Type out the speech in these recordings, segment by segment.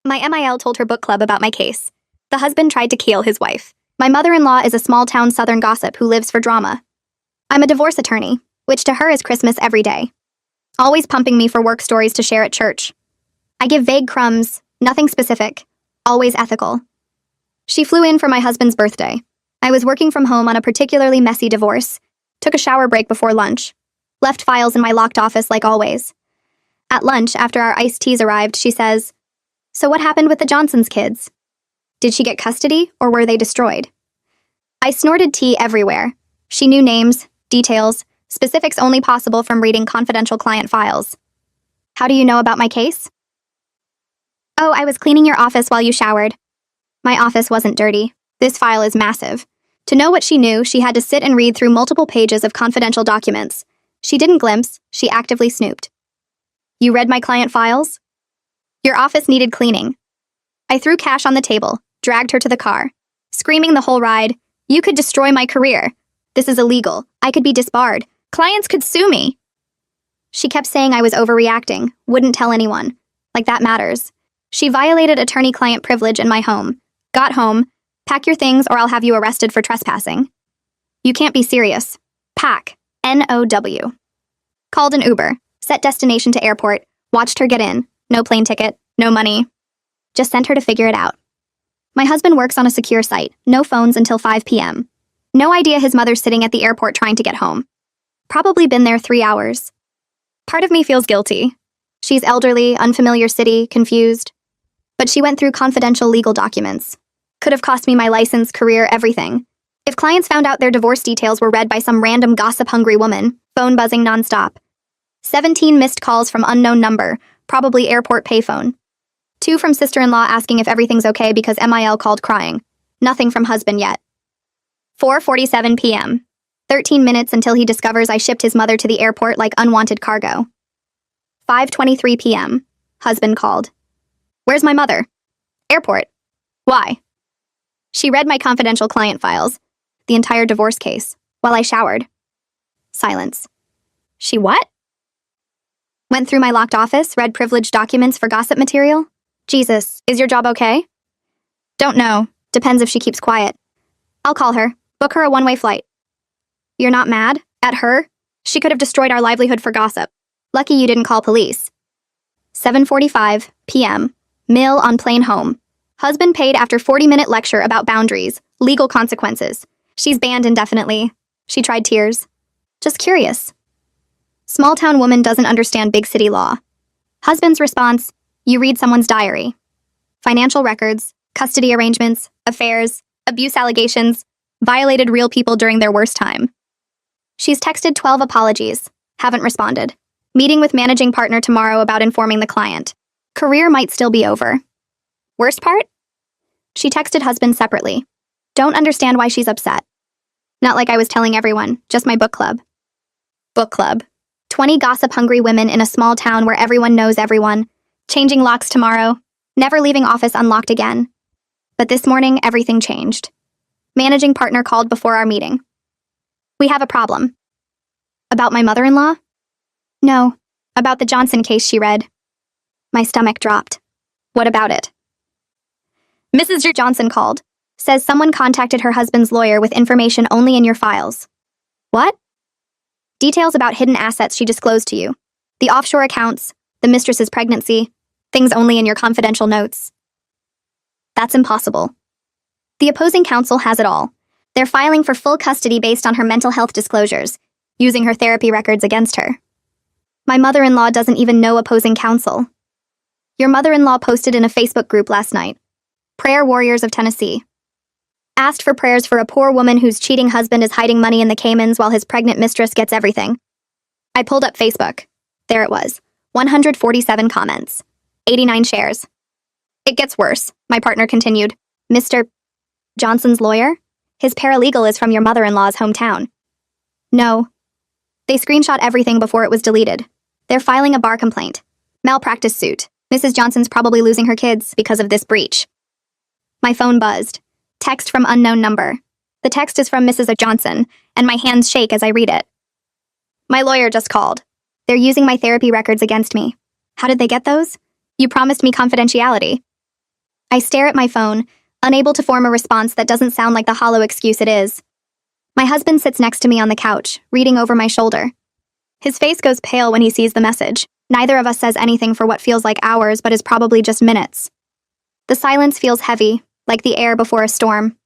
My MIL told her book club about my case. The husband tried to kill his wife. My mother-in-law is a small-town southern gossip who lives for drama. I'm a divorce attorney, which to her is Christmas every day. Always pumping me for work stories to share at church. I give vague crumbs, nothing specific, always ethical. She flew in for my husband's birthday. I was working from home on a particularly messy divorce, took a shower break before lunch, left files in my locked office like always. At lunch, after our iced teas arrived, she says, "So what happened with the Johnsons' kids? Did she get custody, or were they destroyed?" I snorted tea everywhere. She knew names, details, specifics only possible from reading confidential client files. "How do you know about my case?" "Oh, I was cleaning your office while you showered." My office wasn't dirty. This file is massive. To know what she knew, she had to sit and read through multiple pages of confidential documents. She didn't glimpse, she actively snooped. "You read my client files?" "Your office needed cleaning." I threw cash on the table, dragged her to the car, screaming the whole ride, "You could destroy my career. This is illegal. I could be disbarred. Clients could sue me." She kept saying I was overreacting, wouldn't tell anyone. Like that matters. She violated attorney-client privilege in my home. Got home, "Pack your things or I'll have you arrested for trespassing." You can't be serious. Pack. N-O-W. Called an Uber, set destination to airport, watched her get in. No plane ticket, no money. Just sent her to figure it out. My husband works on a secure site, no phones until 5 p.m. No idea his mother's sitting at the airport trying to get home. Probably been there 3 hours. Part of me feels guilty. She's elderly, unfamiliar city, confused. But she went through confidential legal documents. Could have cost me my license, career, everything. If clients found out their divorce details were read by some random gossip-hungry woman, phone buzzing nonstop. 17 missed calls from unknown number, probably airport payphone. 2 from sister-in-law asking if everything's okay because MIL called crying. Nothing from husband yet. 4:47 p.m. 13 minutes until he discovers I shipped his mother to the airport like unwanted cargo. 5:23 p.m. Husband called. "Where's my mother?" "Airport." "Why?" She read my confidential client files, the entire divorce case, while I showered. Silence. She what? Went through my locked office, read privileged documents for gossip material? Jesus, is your job okay? Don't know. Depends if she keeps quiet. I'll call her. Book her a one-way flight. You're not mad? At her? She could have destroyed our livelihood for gossip. Lucky you didn't call police. 7:45 p.m. Mill on plane home. Husband paid after 40-minute lecture about boundaries, legal consequences. She's banned indefinitely. She tried tears. Just curious. Small-town woman doesn't understand big city law. Husband's response, you read someone's diary. Financial records, custody arrangements, affairs, abuse allegations, violated real people during their worst time. She's texted 12 apologies, haven't responded. Meeting with managing partner tomorrow about informing the client. Career might still be over. Worst part? She texted husband separately. Don't understand why she's upset. Not like I was telling everyone, just my book club. Book club. 20 gossip-hungry women in a small town where everyone knows everyone. Changing locks tomorrow. Never leaving office unlocked again. But this morning, everything changed. Managing partner called before our meeting. "We have a problem." About my mother-in-law? No, about the Johnson case she read. My stomach dropped. What about it? "Mrs. Johnson called. Says someone contacted her husband's lawyer with information only in your files." What? Details about hidden assets she disclosed to you. The offshore accounts, the mistress's pregnancy, things only in your confidential notes. That's impossible. The opposing counsel has it all. They're filing for full custody based on her mental health disclosures, using her therapy records against her. My mother-in-law doesn't even know opposing counsel. Your mother-in-law posted in a Facebook group last night. Prayer Warriors of Tennessee. Asked for prayers for a poor woman whose cheating husband is hiding money in the Caymans while his pregnant mistress gets everything. I pulled up Facebook. There it was. 147 comments. 89 shares. It gets worse, my partner continued. Mr. Johnson's lawyer? His paralegal is from your mother-in-law's hometown. No. They screenshot everything before it was deleted. They're filing a bar complaint. Malpractice suit. Mrs. Johnson's probably losing her kids because of this breach. My phone buzzed. Text from unknown number. The text is from Mrs. Johnson, and my hands shake as I read it. My lawyer just called. They're using my therapy records against me. How did they get those? You promised me confidentiality. I stare at my phone, unable to form a response that doesn't sound like the hollow excuse it is. My husband sits next to me on the couch, reading over my shoulder. His face goes pale when he sees the message. Neither of us says anything for what feels like hours but is probably just minutes. The silence feels heavy, like the air before a storm.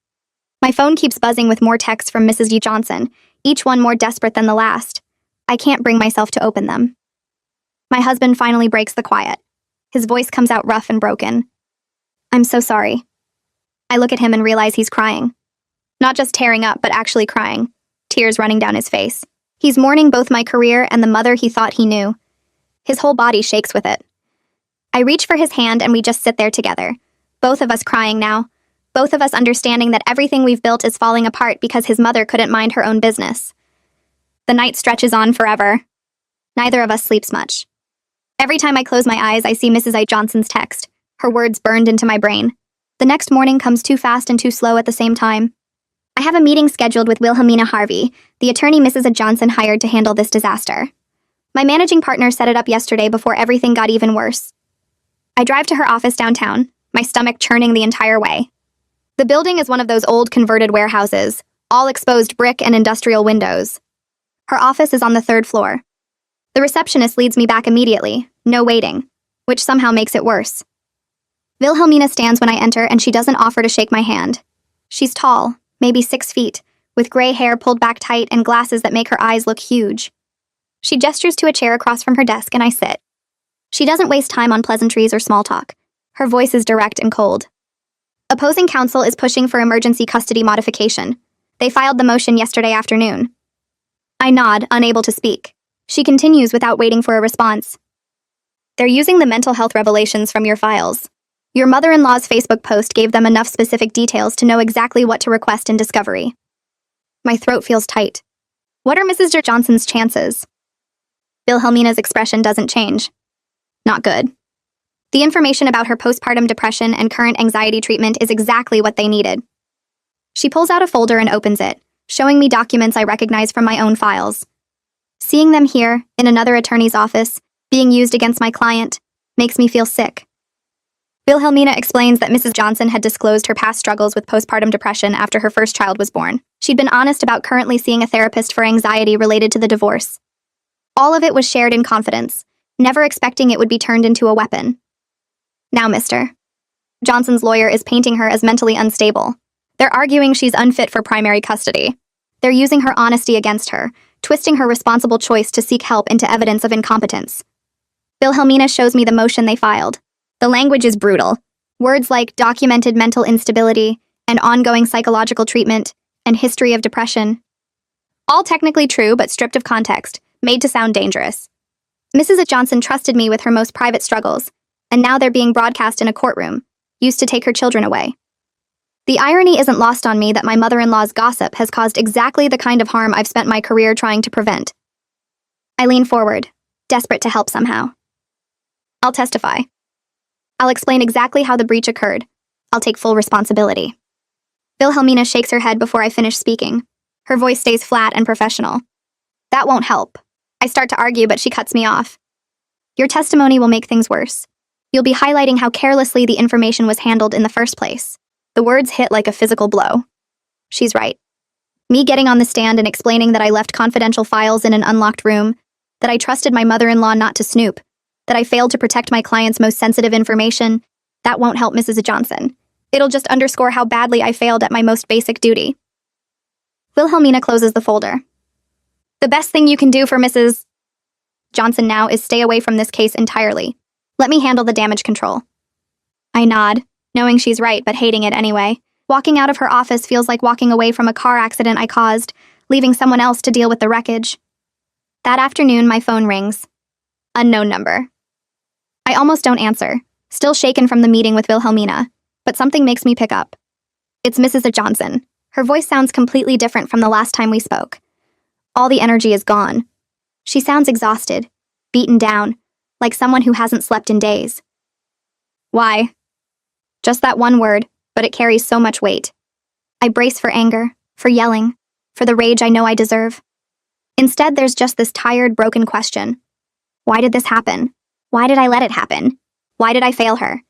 My phone keeps buzzing with more texts from Mrs. G. Johnson, each one more desperate than the last. I can't bring myself to open them. My husband finally breaks the quiet. His voice comes out rough and broken. "I'm so sorry." I look at him and realize he's crying. Not just tearing up, but actually crying, tears running down his face. He's mourning both my career and the mother he thought he knew. His whole body shakes with it. I reach for his hand and we just sit there together, both of us crying now, both of us understanding that everything we've built is falling apart because his mother couldn't mind her own business. The night stretches on forever. Neither of us sleeps much. Every time I close my eyes, I see Mrs. I. Johnson's text, her words burned into my brain. The next morning comes too fast and too slow at the same time. I have a meeting scheduled with Wilhelmina Harvey, the attorney Mrs. A. Johnson hired to handle this disaster. My managing partner set it up yesterday before everything got even worse. I drive to her office downtown, my stomach churning the entire way. The building is one of those old converted warehouses, all exposed brick and industrial windows. Her office is on the 3rd floor. The receptionist leads me back immediately, no waiting, which somehow makes it worse. Wilhelmina stands when I enter and she doesn't offer to shake my hand. She's tall, maybe 6 feet, with gray hair pulled back tight and glasses that make her eyes look huge. She gestures to a chair across from her desk and I sit. She doesn't waste time on pleasantries or small talk. Her voice is direct and cold. Opposing counsel is pushing for emergency custody modification. They filed the motion yesterday afternoon. I nod, unable to speak. She continues without waiting for a response. "They're using the mental health revelations from your files. Your mother-in-law's Facebook post gave them enough specific details to know exactly what to request in discovery." My throat feels tight. What are Mrs. Johnson's chances? Wilhelmina's expression doesn't change. Not good. The information about her postpartum depression and current anxiety treatment is exactly what they needed. She pulls out a folder and opens it, showing me documents I recognize from my own files. Seeing them here, in another attorney's office, being used against my client, makes me feel sick. Wilhelmina explains that Mrs. Johnson had disclosed her past struggles with postpartum depression after her first child was born. She'd been honest about currently seeing a therapist for anxiety related to the divorce. All of it was shared in confidence, never expecting it would be turned into a weapon. Now, Mr. Johnson's lawyer is painting her as mentally unstable. They're arguing she's unfit for primary custody. They're using her honesty against her, twisting her responsible choice to seek help into evidence of incompetence. Wilhelmina shows me the motion they filed. The language is brutal. Words like documented mental instability and ongoing psychological treatment and history of depression. All technically true, but stripped of context, made to sound dangerous. Mrs. Johnson trusted me with her most private struggles, and now they're being broadcast in a courtroom, used to take her children away. The irony isn't lost on me that my mother-in-law's gossip has caused exactly the kind of harm I've spent my career trying to prevent. I lean forward, desperate to help somehow. I'll testify. I'll explain exactly how the breach occurred. I'll take full responsibility. Wilhelmina shakes her head before I finish speaking. Her voice stays flat and professional. That won't help. I start to argue, but she cuts me off. Your testimony will make things worse. You'll be highlighting how carelessly the information was handled in the first place. The words hit like a physical blow. She's right. Me getting on the stand and explaining that I left confidential files in an unlocked room, that I trusted my mother-in-law not to snoop, that I failed to protect my client's most sensitive information, that won't help Mrs. Johnson. It'll just underscore how badly I failed at my most basic duty. Wilhelmina closes the folder. The best thing you can do for Mrs. Johnson now is stay away from this case entirely. Let me handle the damage control. I nod, knowing she's right but hating it anyway. Walking out of her office feels like walking away from a car accident I caused, leaving someone else to deal with the wreckage. That afternoon, my phone rings. Unknown number. I almost don't answer, still shaken from the meeting with Wilhelmina, but something makes me pick up. It's Mrs. Johnson. Her voice sounds completely different from the last time we spoke. All the energy is gone. She sounds exhausted, beaten down, like someone who hasn't slept in days. Why? Just that one word, but it carries so much weight. I brace for anger, for yelling, for the rage I know I deserve. Instead, there's just this tired, broken question. Why did this happen? Why did I let it happen? Why did I fail her?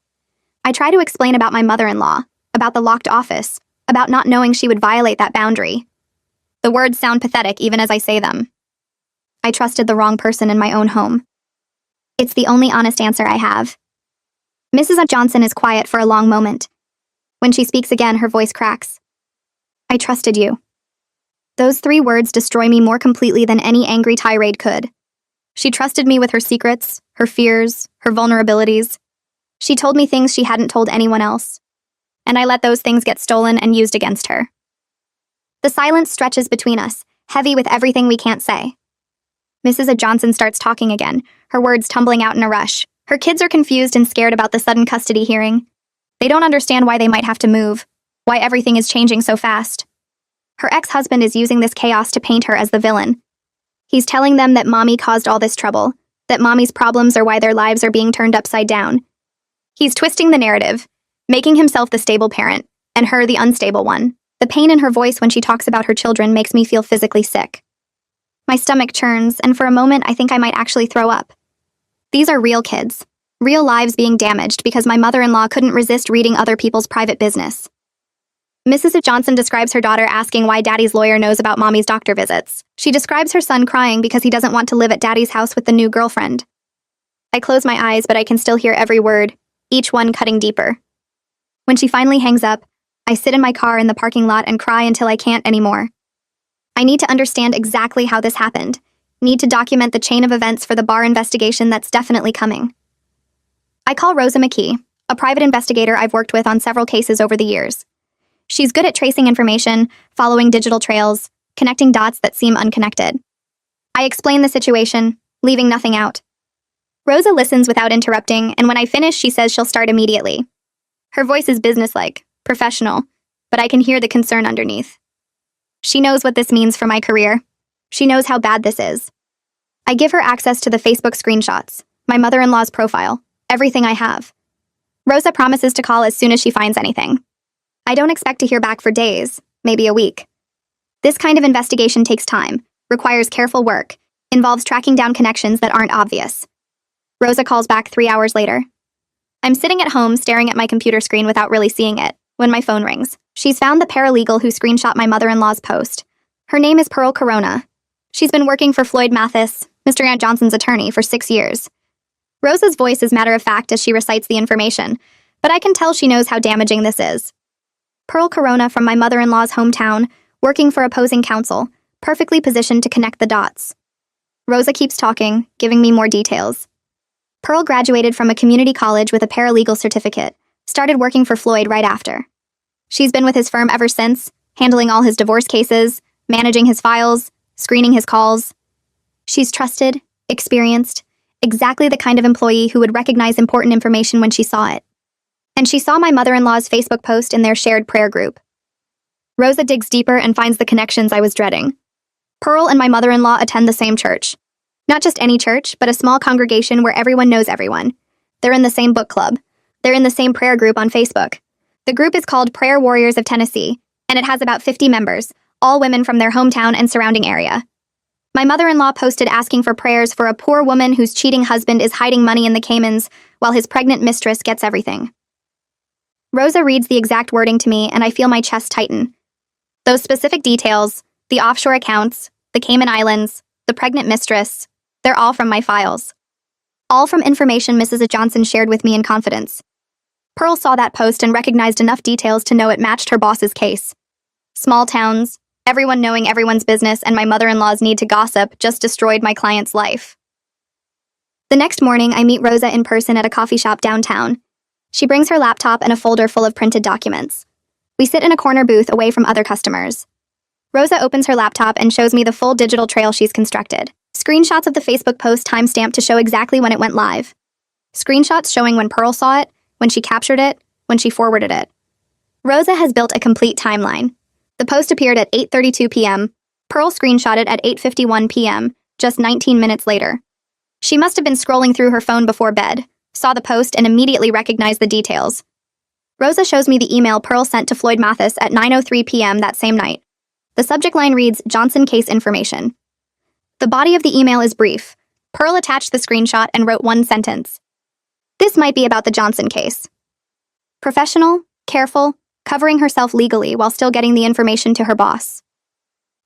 I try to explain about my mother-in-law, about the locked office, about not knowing she would violate that boundary. The words sound pathetic even as I say them. I trusted the wrong person in my own home. It's the only honest answer I have. Mrs. Johnson is quiet for a long moment. When she speaks again, her voice cracks. I trusted you. Those 3 words destroy me more completely than any angry tirade could. She trusted me with her secrets, her fears, her vulnerabilities. She told me things she hadn't told anyone else. And I let those things get stolen and used against her. The silence stretches between us, heavy with everything we can't say. Mrs. Johnson starts talking again, her words tumbling out in a rush. Her kids are confused and scared about the sudden custody hearing. They don't understand why they might have to move, why everything is changing so fast. Her ex-husband is using this chaos to paint her as the villain. He's telling them that mommy caused all this trouble, that mommy's problems are why their lives are being turned upside down. He's twisting the narrative, making himself the stable parent, and her the unstable one. The pain in her voice when she talks about her children makes me feel physically sick. My stomach churns, and for a moment I think I might actually throw up. These are real kids, real lives being damaged because my mother-in-law couldn't resist reading other people's private business. Mrs. Johnson describes her daughter asking why daddy's lawyer knows about mommy's doctor visits. She describes her son crying because he doesn't want to live at daddy's house with the new girlfriend. I close my eyes, but I can still hear every word, each one cutting deeper. When she finally hangs up, I sit in my car in the parking lot and cry until I can't anymore. I need to understand exactly how this happened, need to document the chain of events for the bar investigation that's definitely coming. I call Rosa McKee, a private investigator I've worked with on several cases over the years. She's good at tracing information, following digital trails, connecting dots that seem unconnected. I explain the situation, leaving nothing out. Rosa listens without interrupting, and when I finish, she says she'll start immediately. Her voice is businesslike, professional, but I can hear the concern underneath. She knows what this means for my career. She knows how bad this is. I give her access to the Facebook screenshots, my mother-in-law's profile, everything I have. Rosa promises to call as soon as she finds anything. I don't expect to hear back for days, maybe a week. This kind of investigation takes time, requires careful work, involves tracking down connections that aren't obvious. Rosa calls back 3 hours later. I'm sitting at home staring at my computer screen without really seeing it, when my phone rings. She's found the paralegal who screenshot my mother-in-law's post. Her name is Pearl Corona. She's been working for Floyd Mathis, Mr. Aunt Johnson's attorney, for 6 years. Rosa's voice is matter-of-fact as she recites the information, but I can tell she knows how damaging this is. Pearl Corona from my mother-in-law's hometown, working for opposing counsel, perfectly positioned to connect the dots. Rosa keeps talking, giving me more details. Pearl graduated from a community college with a paralegal certificate, started working for Floyd right after. She's been with his firm ever since, handling all his divorce cases, managing his files, screening his calls. She's trusted, experienced, exactly the kind of employee who would recognize important information when she saw it. And she saw my mother-in-law's Facebook post in their shared prayer group. Rosa digs deeper and finds the connections I was dreading. Pearl and my mother-in-law attend the same church. Not just any church, but a small congregation where everyone knows everyone. They're in the same book club. They're in the same prayer group on Facebook. The group is called Prayer Warriors of Tennessee, and it has about 50 members, all women from their hometown and surrounding area. My mother-in-law posted asking for prayers for a poor woman whose cheating husband is hiding money in the Caymans while his pregnant mistress gets everything. Rosa reads the exact wording to me, and I feel my chest tighten. Those specific details, the offshore accounts, the Cayman Islands, the pregnant mistress, they're all from my files. All from information Mrs. Johnson shared with me in confidence. Pearl saw that post and recognized enough details to know it matched her boss's case. Small towns, everyone knowing everyone's business, and my mother-in-law's need to gossip just destroyed my client's life. The next morning, I meet Rosa in person at a coffee shop downtown. She brings her laptop and a folder full of printed documents. We sit in a corner booth away from other customers. Rosa opens her laptop and shows me the full digital trail she's constructed. Screenshots of the Facebook post timestamped to show exactly when it went live. Screenshots showing when Pearl saw it, when she captured it, when she forwarded it. Rosa has built a complete timeline. The post appeared at 8:32 p.m. Pearl screenshotted at 8:51 p.m., just 19 minutes later. She must have been scrolling through her phone before bed, saw the post, and immediately recognized the details. Rosa shows me the email Pearl sent to Floyd Mathis at 9:03 p.m. that same night. The subject line reads, Johnson case information. The body of the email is brief. Pearl attached the screenshot and wrote one sentence. This might be about the Johnson case. Professional, careful, covering herself legally while still getting the information to her boss.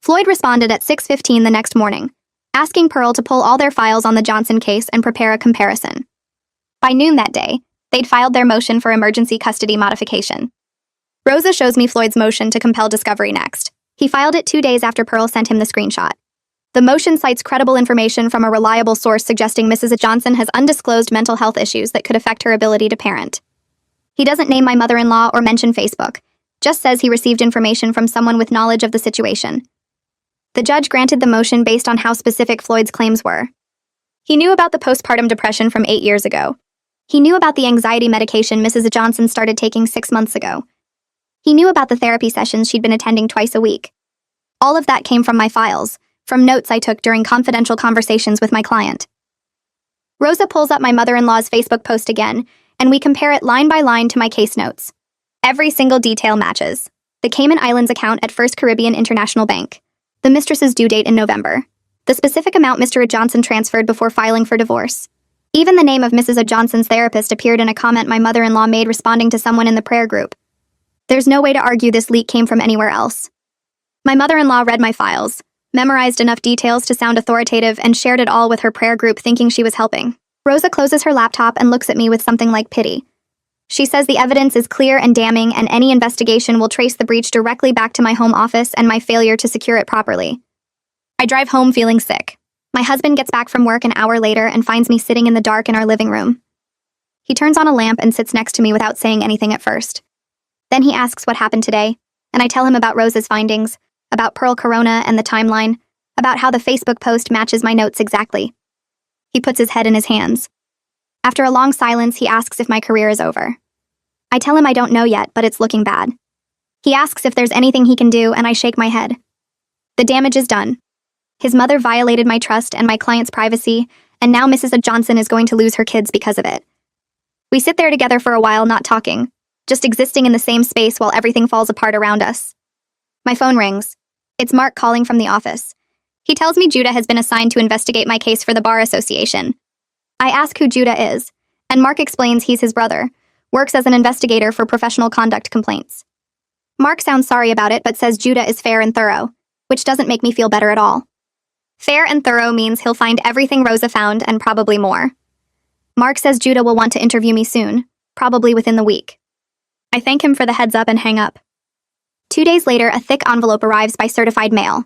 Floyd responded at 6:15 the next morning, asking Pearl to pull all their files on the Johnson case and prepare a comparison. By noon that day, they'd filed their motion for emergency custody modification. Rosa shows me Floyd's motion to compel discovery next. He filed it 2 days after Pearl sent him the screenshot. The motion cites credible information from a reliable source suggesting Mrs. Johnson has undisclosed mental health issues that could affect her ability to parent. He doesn't name my mother-in-law or mention Facebook, just says he received information from someone with knowledge of the situation. The judge granted the motion based on how specific Floyd's claims were. He knew about the postpartum depression from 8 years ago. He knew about the anxiety medication Mrs. Johnson started taking 6 months ago. He knew about the therapy sessions she'd been attending twice a week. All of that came from my files, from notes I took during confidential conversations with my client. Rosa pulls up my mother-in-law's Facebook post again, and we compare it line by line to my case notes. Every single detail matches. The Cayman Islands account at First Caribbean International Bank. The mistress's due date in November. The specific amount Mr. Johnson transferred before filing for divorce. Even the name of Mrs. Johnson's therapist appeared in a comment my mother-in-law made responding to someone in the prayer group. There's no way to argue this leak came from anywhere else. My mother-in-law read my files, memorized enough details to sound authoritative, and shared it all with her prayer group thinking she was helping. Rosa closes her laptop and looks at me with something like pity. She says the evidence is clear and damning, and any investigation will trace the breach directly back to my home office and my failure to secure it properly. I drive home feeling sick. My husband gets back from work an hour later and finds me sitting in the dark in our living room. He turns on a lamp and sits next to me without saying anything at first. Then he asks what happened today, and I tell him about Rosa's findings, about Pearl Corona and the timeline, about how the Facebook post matches my notes exactly. He puts his head in his hands. After a long silence, he asks if my career is over. I tell him I don't know yet, but it's looking bad. He asks if there's anything he can do, and I shake my head. The damage is done. His mother violated my trust and my client's privacy, and now Mrs. Johnson is going to lose her kids because of it. We sit there together for a while, not talking, just existing in the same space while everything falls apart around us. My phone rings. It's Mark calling from the office. He tells me Judah has been assigned to investigate my case for the Bar Association. I ask who Judah is, and Mark explains he's his brother, works as an investigator for professional conduct complaints. Mark sounds sorry about it but says Judah is fair and thorough, which doesn't make me feel better at all. Fair and thorough means he'll find everything Rosa found and probably more. Mark says Judah will want to interview me soon, probably within the week. I thank him for the heads up and hang up. 2 days later, a thick envelope arrives by certified mail.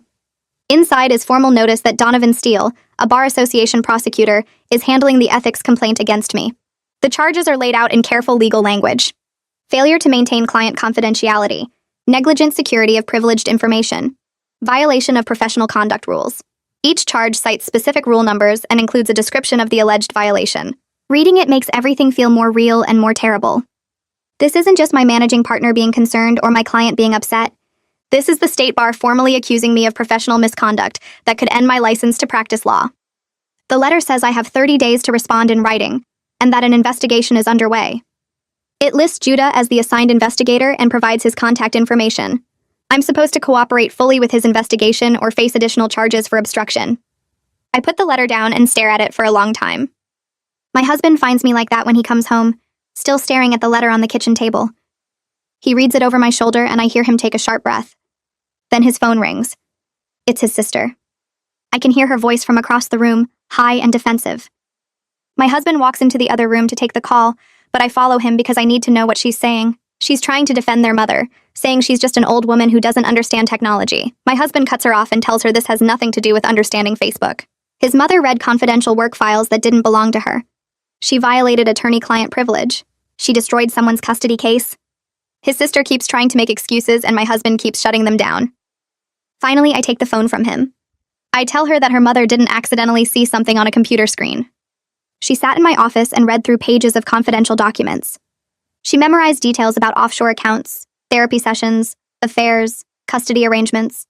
Inside is formal notice that Donovan Steele, a Bar Association prosecutor, is handling the ethics complaint against me. The charges are laid out in careful legal language. Failure to maintain client confidentiality, negligent security of privileged information, violation of professional conduct rules. Each charge cites specific rule numbers and includes a description of the alleged violation. Reading it makes everything feel more real and more terrible. This isn't just my managing partner being concerned or my client being upset. This is the state bar formally accusing me of professional misconduct that could end my license to practice law. The letter says I have 30 days to respond in writing, and that an investigation is underway. It lists Judah as the assigned investigator and provides his contact information. I'm supposed to cooperate fully with his investigation or face additional charges for obstruction. I put the letter down and stare at it for a long time. My husband finds me like that when he comes home, still staring at the letter on the kitchen table. He reads it over my shoulder and I hear him take a sharp breath. Then his phone rings. It's his sister. I can hear her voice from across the room, high and defensive. My husband walks into the other room to take the call, but I follow him because I need to know what she's saying. She's trying to defend their mother, saying she's just an old woman who doesn't understand technology. My husband cuts her off and tells her this has nothing to do with understanding Facebook. His mother read confidential work files that didn't belong to her. She violated attorney-client privilege. She destroyed someone's custody case. His sister keeps trying to make excuses and my husband keeps shutting them down. Finally, I take the phone from him. I tell her that her mother didn't accidentally see something on a computer screen. She sat in my office and read through pages of confidential documents. She memorized details about offshore accounts, therapy sessions, affairs, custody arrangements.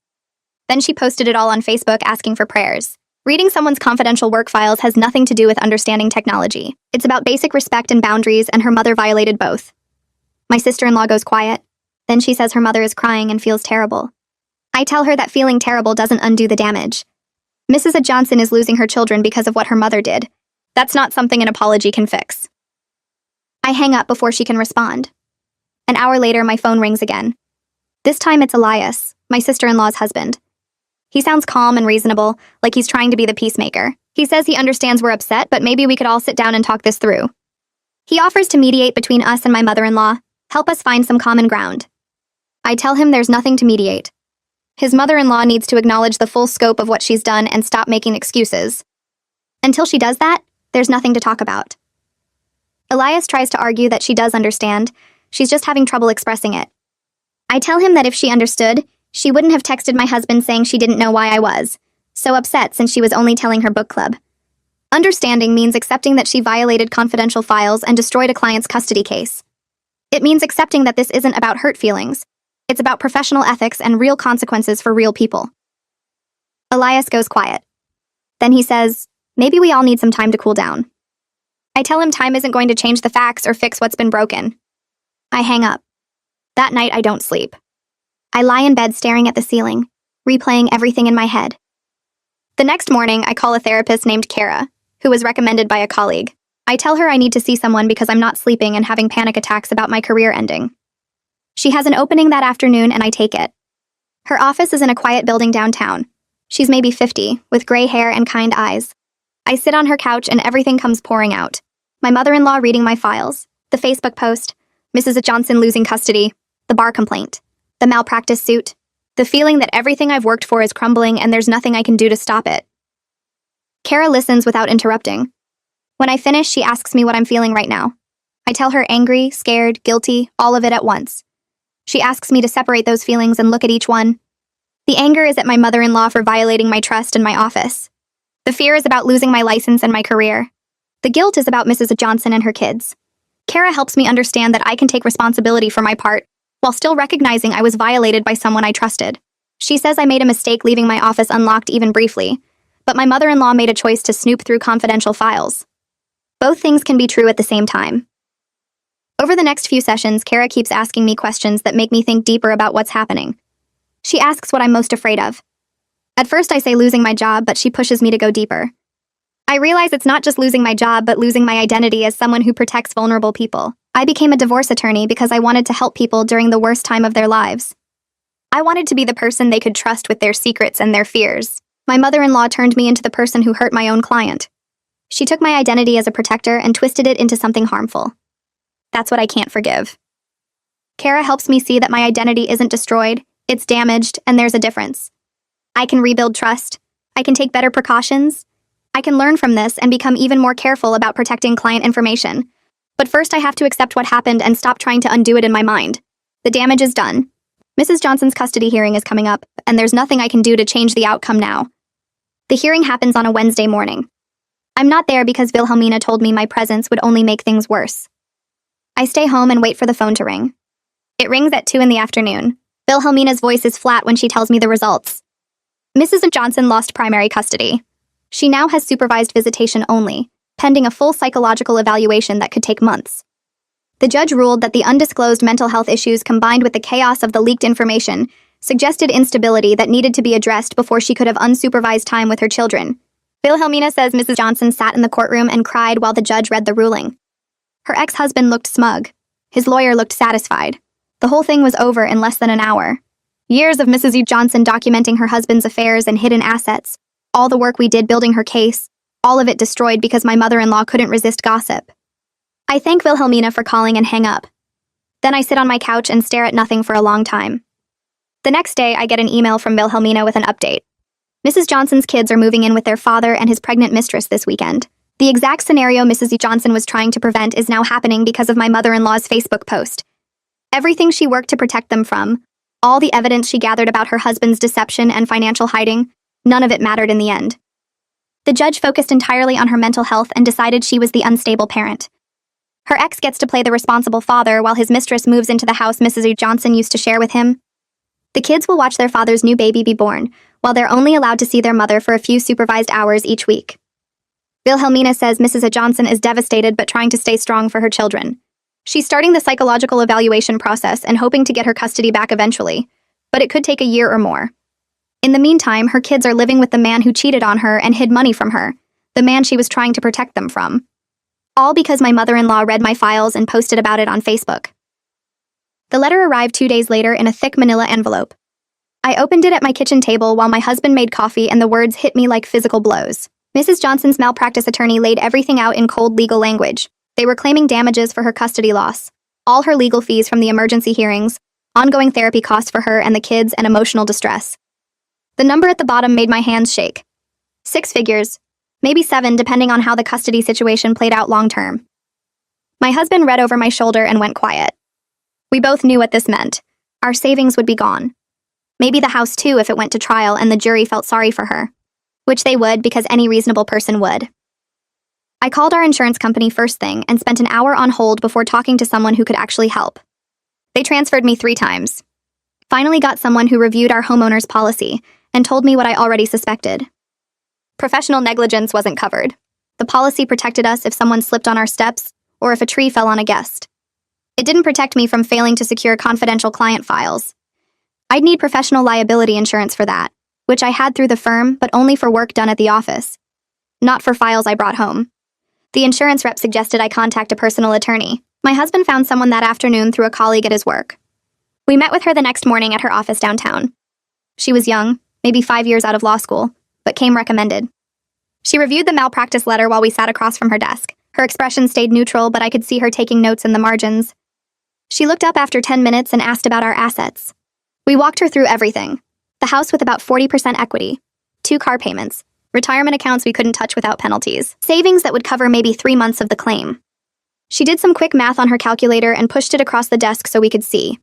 Then she posted it all on Facebook asking for prayers. Reading someone's confidential work files has nothing to do with understanding technology. It's about basic respect and boundaries, and her mother violated both. My sister-in-law goes quiet. Then she says her mother is crying and feels terrible. I tell her that feeling terrible doesn't undo the damage. Mrs. Johnson is losing her children because of what her mother did. That's not something an apology can fix. I hang up before she can respond. An hour later, my phone rings again. This time it's Elias, my sister-in-law's husband. He sounds calm and reasonable, like he's trying to be the peacemaker. He says he understands we're upset, but maybe we could all sit down and talk this through. He offers to mediate between us and my mother-in-law, help us find some common ground. I tell him there's nothing to mediate. His mother-in-law needs to acknowledge the full scope of what she's done and stop making excuses. Until she does that, there's nothing to talk about. Elias tries to argue that she does understand, she's just having trouble expressing it. I tell him that if she understood, she wouldn't have texted my husband saying she didn't know why I was so upset since she was only telling her book club. Understanding means accepting that she violated confidential files and destroyed a client's custody case. It means accepting that this isn't about hurt feelings. It's about professional ethics and real consequences for real people. Elias goes quiet. Then he says, maybe we all need some time to cool down. I tell him time isn't going to change the facts or fix what's been broken. I hang up. That night I don't sleep. I lie in bed staring at the ceiling, replaying everything in my head. The next morning, I call a therapist named Kara, who was recommended by a colleague. I tell her I need to see someone because I'm not sleeping and having panic attacks about my career ending. She has an opening that afternoon and I take it. Her office is in a quiet building downtown. She's maybe 50, with gray hair and kind eyes. I sit on her couch and everything comes pouring out. My mother-in-law reading my files, the Facebook post, Mrs. Johnson losing custody, the bar complaint, the malpractice suit, the feeling that everything I've worked for is crumbling and there's nothing I can do to stop it. Kara listens without interrupting. When I finish, she asks me what I'm feeling right now. I tell her angry, scared, guilty, all of it at once. She asks me to separate those feelings and look at each one. The anger is at my mother-in-law for violating my trust in my office. The fear is about losing my license and my career. The guilt is about Mrs. Johnson and her kids. Kara helps me understand that I can take responsibility for my part, while still recognizing I was violated by someone I trusted. She says I made a mistake leaving my office unlocked even briefly, but my mother-in-law made a choice to snoop through confidential files. Both things can be true at the same time. Over the next few sessions, Kara keeps asking me questions that make me think deeper about what's happening. She asks what I'm most afraid of. At first I say losing my job, but she pushes me to go deeper. I realize it's not just losing my job, but losing my identity as someone who protects vulnerable people. I became a divorce attorney because I wanted to help people during the worst time of their lives. I wanted to be the person they could trust with their secrets and their fears. My mother-in-law turned me into the person who hurt my own client. She took my identity as a protector and twisted it into something harmful. That's what I can't forgive. Kara helps me see that my identity isn't destroyed, it's damaged, and there's a difference. I can rebuild trust. I can take better precautions. I can learn from this and become even more careful about protecting client information. But first I have to accept what happened and stop trying to undo it in my mind. The damage is done. Mrs. Johnson's custody hearing is coming up, and there's nothing I can do to change the outcome now. The hearing happens on a Wednesday morning. I'm not there because Wilhelmina told me my presence would only make things worse. I stay home and wait for the phone to ring. It rings at 2 in the afternoon. Wilhelmina's voice is flat when she tells me the results. Mrs. Johnson lost primary custody. She now has supervised visitation only, pending a full psychological evaluation that could take months. The judge ruled that the undisclosed mental health issues combined with the chaos of the leaked information suggested instability that needed to be addressed before she could have unsupervised time with her children. Wilhelmina says Mrs. Johnson sat in the courtroom and cried while the judge read the ruling. Her ex-husband looked smug. His lawyer looked satisfied. The whole thing was over in less than an hour. Years of Mrs. Johnson documenting her husband's affairs and hidden assets, all the work we did building her case, all of it destroyed because my mother-in-law couldn't resist gossip. I thank Wilhelmina for calling and hang up. Then I sit on my couch and stare at nothing for a long time. The next day, I get an email from Wilhelmina with an update. Mrs. Johnson's kids are moving in with their father and his pregnant mistress this weekend. The exact scenario Mrs. Johnson was trying to prevent is now happening because of my mother-in-law's Facebook post. Everything she worked to protect them from, all the evidence she gathered about her husband's deception and financial hiding, none of it mattered in the end. The judge focused entirely on her mental health and decided she was the unstable parent. Her ex gets to play the responsible father while his mistress moves into the house Mrs. Johnson used to share with him. The kids will watch their father's new baby be born, while they're only allowed to see their mother for a few supervised hours each week. Wilhelmina says Mrs. Johnson is devastated but trying to stay strong for her children. She's starting the psychological evaluation process and hoping to get her custody back eventually, but it could take a year or more. In the meantime, her kids are living with the man who cheated on her and hid money from her, the man she was trying to protect them from. All because my mother-in-law read my files and posted about it on Facebook. The letter arrived 2 days later in a thick manila envelope. I opened it at my kitchen table while my husband made coffee, and the words hit me like physical blows. Mrs. Johnson's malpractice attorney laid everything out in cold legal language. They were claiming damages for her custody loss, all her legal fees from the emergency hearings, ongoing therapy costs for her and the kids, and emotional distress. The number at the bottom made my hands shake. 6 figures, maybe 7 depending on how the custody situation played out long term. My husband read over my shoulder and went quiet. We both knew what this meant. Our savings would be gone. Maybe the house too if it went to trial and the jury felt sorry for her. Which they would, because any reasonable person would. I called our insurance company first thing and spent an hour on hold before talking to someone who could actually help. They transferred me 3 times. Finally got someone who reviewed our homeowner's policy and told me what I already suspected. Professional negligence wasn't covered. The policy protected us if someone slipped on our steps or if a tree fell on a guest. It didn't protect me from failing to secure confidential client files. I'd need professional liability insurance for that, which I had through the firm, but only for work done at the office, not for files I brought home. The insurance rep suggested I contact a personal attorney. My husband found someone that afternoon through a colleague at his work. We met with her the next morning at her office downtown. She was young, maybe 5 years out of law school, but came recommended. She reviewed the malpractice letter while we sat across from her desk. Her expression stayed neutral, but I could see her taking notes in the margins. She looked up after 10 minutes and asked about our assets. We walked her through everything. The house with about 40% equity, 2 car payments, retirement accounts we couldn't touch without penalties, savings that would cover maybe 3 months of the claim. She did some quick math on her calculator and pushed it across the desk so we could see.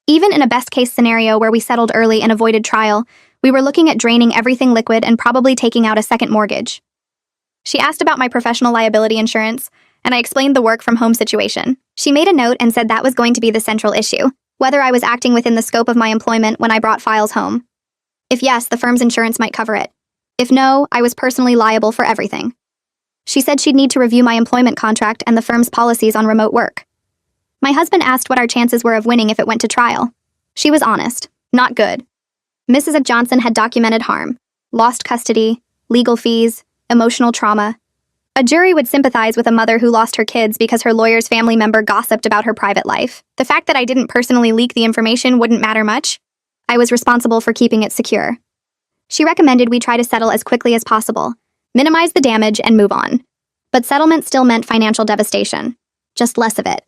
Even in a best-case scenario where we settled early and avoided trial, we were looking at draining everything liquid and probably taking out a second mortgage. She asked about my professional liability insurance, and I explained the work-from-home situation. She made a note and said that was going to be the central issue, whether I was acting within the scope of my employment when I brought files home. If yes, the firm's insurance might cover it. If no, I was personally liable for everything. She said she'd need to review my employment contract and the firm's policies on remote work. My husband asked what our chances were of winning if it went to trial. She was honest. Not good. Mrs. Johnson had documented harm, lost custody, legal fees, emotional trauma. A jury would sympathize with a mother who lost her kids because her lawyer's family member gossiped about her private life. The fact that I didn't personally leak the information wouldn't matter much. I was responsible for keeping it secure. She recommended we try to settle as quickly as possible, minimize the damage, and move on. But settlement still meant financial devastation. Just less of it.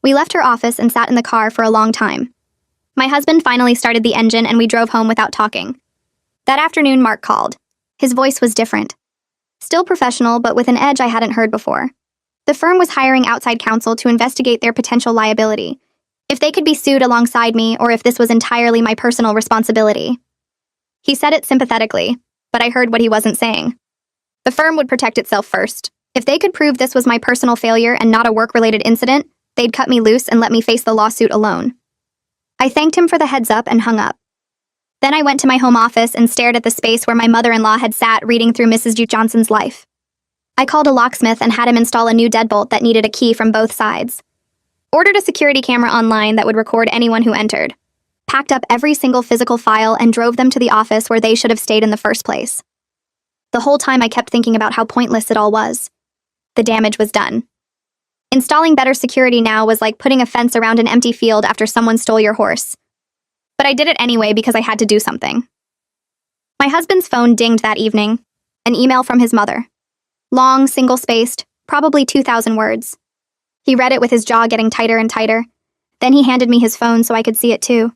We left her office and sat in the car for a long time. My husband finally started the engine and we drove home without talking. That afternoon, Mark called. His voice was different. Still professional, but with an edge I hadn't heard before. The firm was hiring outside counsel to investigate their potential liability, if they could be sued alongside me or if this was entirely my personal responsibility. He said it sympathetically, but I heard what he wasn't saying. The firm would protect itself first. If they could prove this was my personal failure and not a work-related incident, they'd cut me loose and let me face the lawsuit alone. I thanked him for the heads up and hung up. Then I went to my home office and stared at the space where my mother-in-law had sat reading through Mrs. Johnson's life. I called a locksmith and had him install a new deadbolt that needed a key from both sides. Ordered a security camera online that would record anyone who entered. Packed up every single physical file and drove them to the office where they should have stayed in the first place. The whole time I kept thinking about how pointless it all was. The damage was done. Installing better security now was like putting a fence around an empty field after someone stole your horse. But I did it anyway because I had to do something. My husband's phone dinged that evening. An email from his mother. Long, single-spaced, probably 2,000 words. He read it with his jaw getting tighter and tighter. Then he handed me his phone so I could see it too.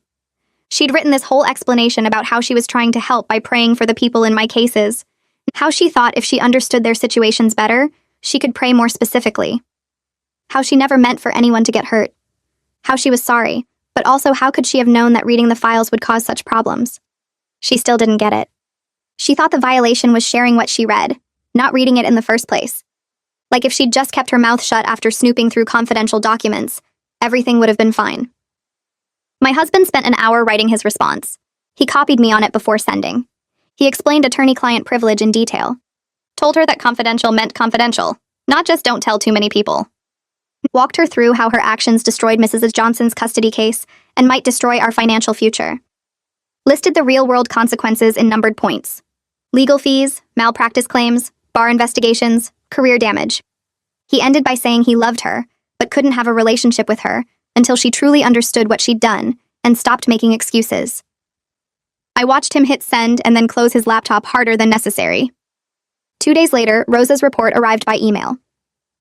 She'd written this whole explanation about how she was trying to help by praying for the people in my cases. How she thought if she understood their situations better, she could pray more specifically. How she never meant for anyone to get hurt. How she was sorry, but also how could she have known that reading the files would cause such problems? She still didn't get it. She thought the violation was sharing what she read, not reading it in the first place. Like if she'd just kept her mouth shut after snooping through confidential documents, everything would have been fine. My husband spent an hour writing his response. He copied me on it before sending. He explained attorney-client privilege in detail. Told her that confidential meant confidential, not just don't tell too many people. Walked her through how her actions destroyed Mrs. Johnson's custody case and might destroy our financial future. Listed the real-world consequences in numbered points. Legal fees, malpractice claims, bar investigations, career damage. He ended by saying he loved her, but couldn't have a relationship with her, until she truly understood what she'd done and stopped making excuses. I watched him hit send and then close his laptop harder than necessary. 2 days later, Rosa's report arrived by email.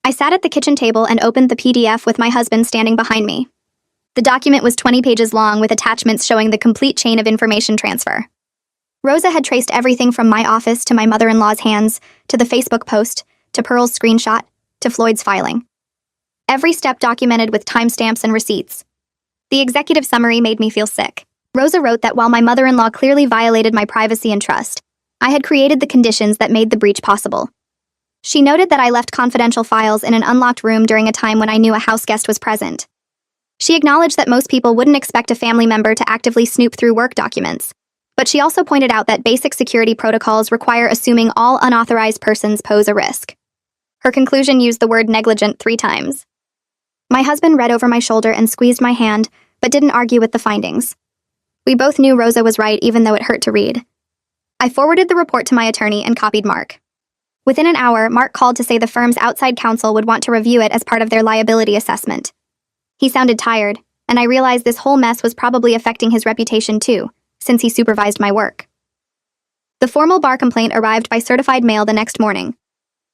I sat at the kitchen table and opened the PDF with my husband standing behind me. The document was 20 pages long with attachments showing the complete chain of information transfer. Rosa had traced everything from my office to my mother-in-law's hands, to the Facebook post, to Pearl's screenshot, to Floyd's filing. Every step documented with timestamps and receipts. The executive summary made me feel sick. Rosa wrote that while my mother-in-law clearly violated my privacy and trust, I had created the conditions that made the breach possible. She noted that I left confidential files in an unlocked room during a time when I knew a house guest was present. She acknowledged that most people wouldn't expect a family member to actively snoop through work documents, but she also pointed out that basic security protocols require assuming all unauthorized persons pose a risk. Her conclusion used the word negligent 3 times. My husband read over my shoulder and squeezed my hand, but didn't argue with the findings. We both knew Rosa was right even though it hurt to read. I forwarded the report to my attorney and copied Mark. Within an hour, Mark called to say the firm's outside counsel would want to review it as part of their liability assessment. He sounded tired, and I realized this whole mess was probably affecting his reputation too, since he supervised my work. The formal bar complaint arrived by certified mail the next morning.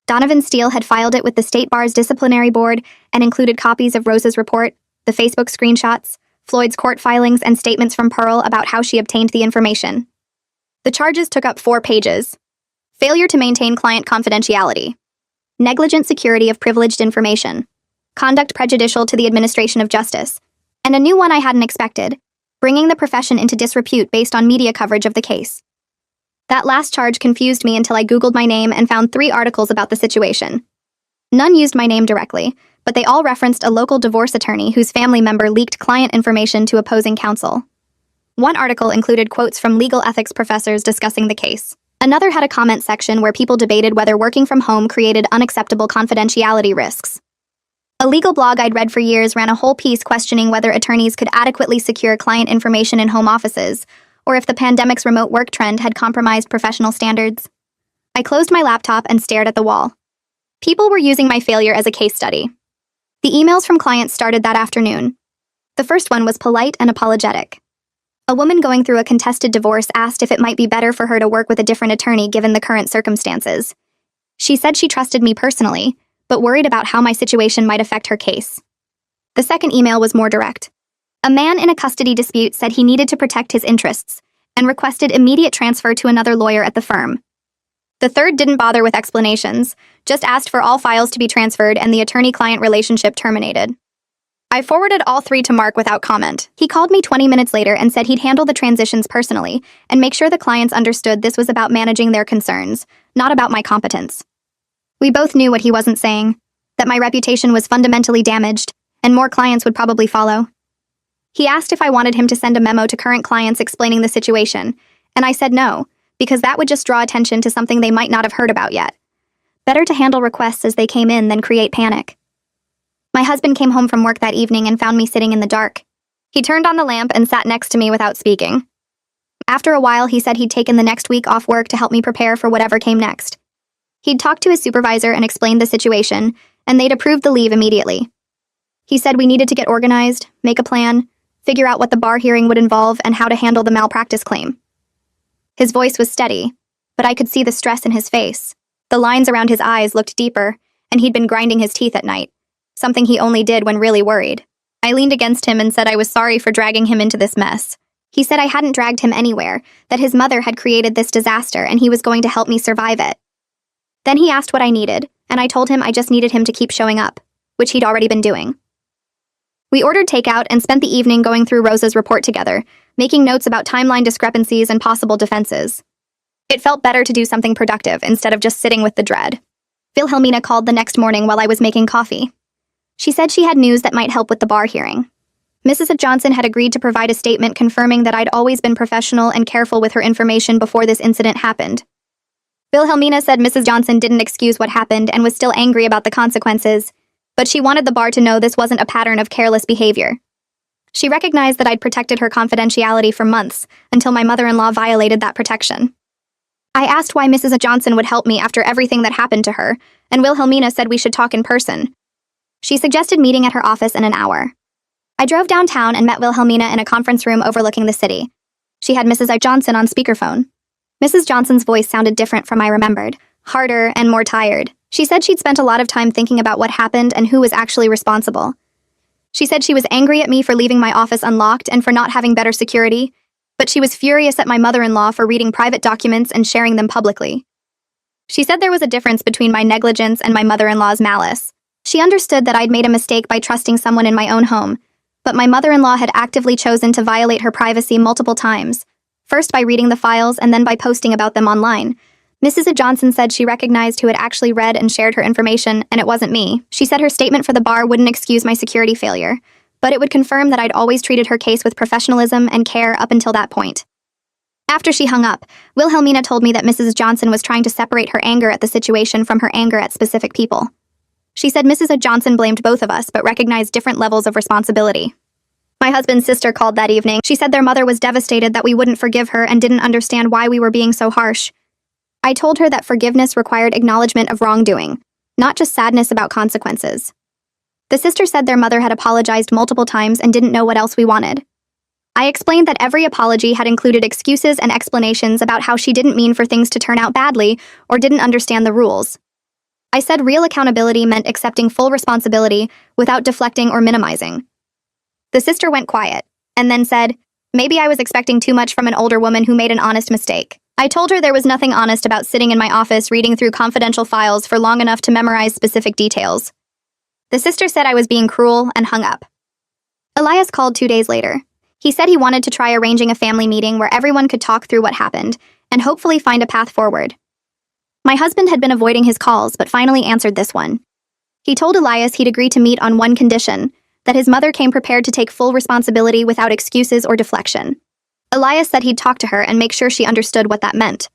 Donovan Steele had filed it with the State Bar's disciplinary board and included copies of Rosa's report, the Facebook screenshots, Floyd's court filings, and statements from Pearl about how she obtained the information. The charges took up 4 pages. Failure to maintain client confidentiality, negligent security of privileged information, conduct prejudicial to the administration of justice, and a new one I hadn't expected, bringing the profession into disrepute based on media coverage of the case. That last charge confused me until I Googled my name and found 3 articles about the situation. None used my name directly, but they all referenced a local divorce attorney whose family member leaked client information to opposing counsel. One article included quotes from legal ethics professors discussing the case. Another had a comment section where people debated whether working from home created unacceptable confidentiality risks. A legal blog I'd read for years ran a whole piece questioning whether attorneys could adequately secure client information in home offices, or if the pandemic's remote work trend had compromised professional standards. I closed my laptop and stared at the wall. People were using my failure as a case study. The emails from clients started that afternoon. The first one was polite and apologetic. A woman going through a contested divorce asked if it might be better for her to work with a different attorney given the current circumstances. She said she trusted me personally, but worried about how my situation might affect her case. The second email was more direct. A man in a custody dispute said he needed to protect his interests and requested immediate transfer to another lawyer at the firm. The third didn't bother with explanations, just asked for all files to be transferred and the attorney-client relationship terminated. I forwarded all 3 to Mark without comment. He called me 20 minutes later and said he'd handle the transitions personally and make sure the clients understood this was about managing their concerns, not about my competence. We both knew what he wasn't saying, that my reputation was fundamentally damaged, and more clients would probably follow. He asked if I wanted him to send a memo to current clients explaining the situation, and I said no, because that would just draw attention to something they might not have heard about yet. Better to handle requests as they came in than create panic. My husband came home from work that evening and found me sitting in the dark. He turned on the lamp and sat next to me without speaking. After a while, he said he'd taken the next week off work to help me prepare for whatever came next. He'd talked to his supervisor and explained the situation, and they'd approved the leave immediately. He said we needed to get organized, make a plan, figure out what the bar hearing would involve, and how to handle the malpractice claim. His voice was steady, but I could see the stress in his face. The lines around his eyes looked deeper, and he'd been grinding his teeth at night, something he only did when really worried. I leaned against him and said I was sorry for dragging him into this mess. He said I hadn't dragged him anywhere, that his mother had created this disaster and he was going to help me survive it. Then he asked what I needed, and I told him I just needed him to keep showing up, which he'd already been doing. We ordered takeout and spent the evening going through Rosa's report together, making notes about timeline discrepancies and possible defenses. It felt better to do something productive instead of just sitting with the dread. Wilhelmina called the next morning while I was making coffee. She said she had news that might help with the bar hearing. Mrs. Johnson had agreed to provide a statement confirming that I'd always been professional and careful with her information before this incident happened. Wilhelmina said Mrs. Johnson didn't excuse what happened and was still angry about the consequences, but she wanted the bar to know this wasn't a pattern of careless behavior. She recognized that I'd protected her confidentiality for months until my mother-in-law violated that protection. I asked why Mrs. Johnson would help me after everything that happened to her, and Wilhelmina said we should talk in person. She suggested meeting at her office in an hour. I drove downtown and met Wilhelmina in a conference room overlooking the city. She had Mrs. Johnson on speakerphone. Mrs. Johnson's voice sounded different from I remembered, harder and more tired. She said she'd spent a lot of time thinking about what happened and who was actually responsible. She said she was angry at me for leaving my office unlocked and for not having better security, but she was furious at my mother-in-law for reading private documents and sharing them publicly. She said there was a difference between my negligence and my mother-in-law's malice. She understood that I'd made a mistake by trusting someone in my own home, but my mother-in-law had actively chosen to violate her privacy multiple times, first by reading the files and then by posting about them online. Mrs. Johnson said she recognized who had actually read and shared her information, and it wasn't me. She said her statement for the bar wouldn't excuse my security failure, but it would confirm that I'd always treated her case with professionalism and care up until that point. After she hung up, Wilhelmina told me that Mrs. Johnson was trying to separate her anger at the situation from her anger at specific people. She said Mrs. Johnson blamed both of us, but recognized different levels of responsibility. My husband's sister called that evening. She said their mother was devastated that we wouldn't forgive her and didn't understand why we were being so harsh. I told her that forgiveness required acknowledgement of wrongdoing, not just sadness about consequences. The sister said their mother had apologized multiple times and didn't know what else we wanted. I explained that every apology had included excuses and explanations about how she didn't mean for things to turn out badly or didn't understand the rules. I said real accountability meant accepting full responsibility without deflecting or minimizing. The sister went quiet, and then said, "Maybe I was expecting too much from an older woman who made an honest mistake." I told her there was nothing honest about sitting in my office reading through confidential files for long enough to memorize specific details. The sister said I was being cruel and hung up. Elias called 2 days later. He said he wanted to try arranging a family meeting where everyone could talk through what happened and hopefully find a path forward. My husband had been avoiding his calls but finally answered this one. He told Elias he'd agree to meet on one condition, that his mother came prepared to take full responsibility without excuses or deflection. Elias said he'd talk to her and make sure she understood what that meant.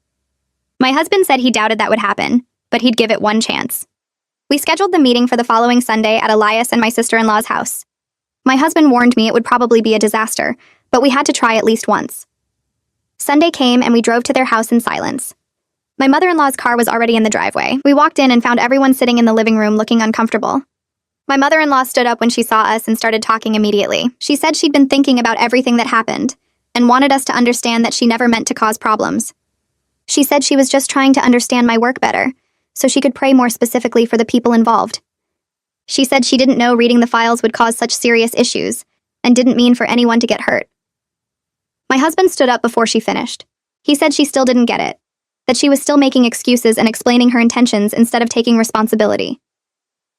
My husband said he doubted that would happen, but he'd give it one chance. We scheduled the meeting for the following Sunday at Elias and my sister-in-law's house. My husband warned me it would probably be a disaster, but we had to try at least once. Sunday came and we drove to their house in silence. My mother-in-law's car was already in the driveway. We walked in and found everyone sitting in the living room looking uncomfortable. My mother-in-law stood up when she saw us and started talking immediately. She said she'd been thinking about everything that happened and wanted us to understand that she never meant to cause problems. She said she was just trying to understand my work better, so she could pray more specifically for the people involved. She said she didn't know reading the files would cause such serious issues, and didn't mean for anyone to get hurt. My husband stood up before she finished. He said she still didn't get it, that she was still making excuses and explaining her intentions instead of taking responsibility.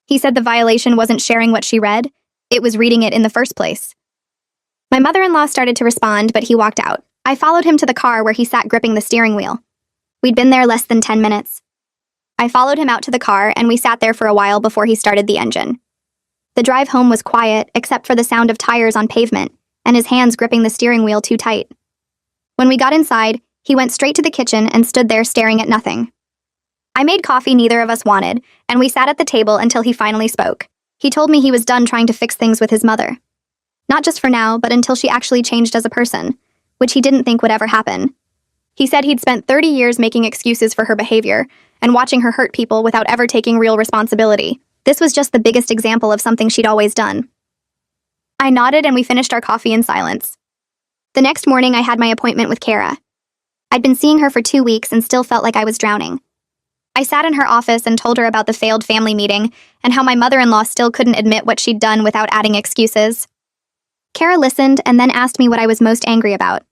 He said the violation wasn't sharing what she read, it was reading it in the first place. My mother-in-law started to respond, but he walked out. I followed him to the car where he sat gripping the steering wheel. We'd been there less than 10 minutes. I followed him out to the car, and we sat there for a while before he started the engine. The drive home was quiet, except for the sound of tires on pavement, and his hands gripping the steering wheel too tight. When we got inside, he went straight to the kitchen and stood there staring at nothing. I made coffee neither of us wanted, and we sat at the table until he finally spoke. He told me he was done trying to fix things with his mother. Not just for now, but until she actually changed as a person, which he didn't think would ever happen. He said he'd spent 30 years making excuses for her behavior and watching her hurt people without ever taking real responsibility. This was just the biggest example of something she'd always done. I nodded and we finished our coffee in silence. The next morning, I had my appointment with Kara. I'd been seeing her for 2 weeks and still felt like I was drowning. I sat in her office and told her about the failed family meeting and how my mother-in-law still couldn't admit what she'd done without adding excuses. Kara listened and then asked me what I was most angry about.